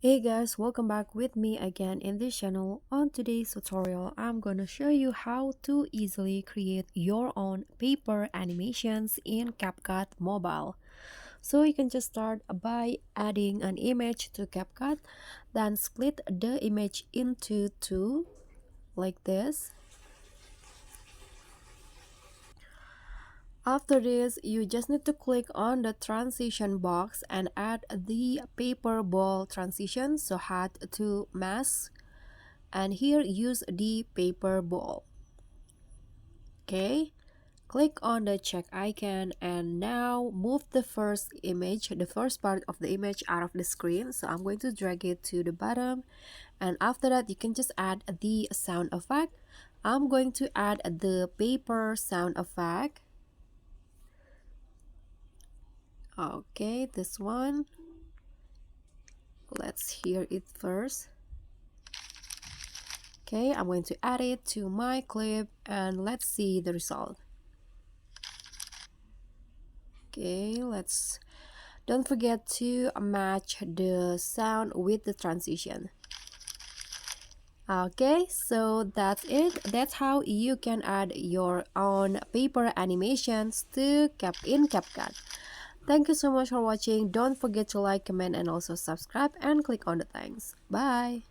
Hey guys, welcome back with me again in this channel. On today's tutorial, I'm gonna show you how to easily create your own paper animations in CapCut Mobile. So you can just start by adding an image to CapCut, then split the image into two like this. After this, you just need to click on the transition box and add the paper ball transition, so add to mask, and here use the paper ball. Okay, click on the check icon and now move the first image, the first part of the image out of the screen. So I'm going to drag it to the bottom, and after that you can just add the sound effect. I'm going to add the paper sound effect. Okay, this one, let's hear it first. Okay, I'm going to add it to my clip and let's see the result. Okay, don't forget to match the sound with the transition. Okay, so that's it. That's how you can add your own paper animations to CapCut. Thank you so much for watching. Don't forget to like, comment, and also subscribe and click on the thanks. Bye.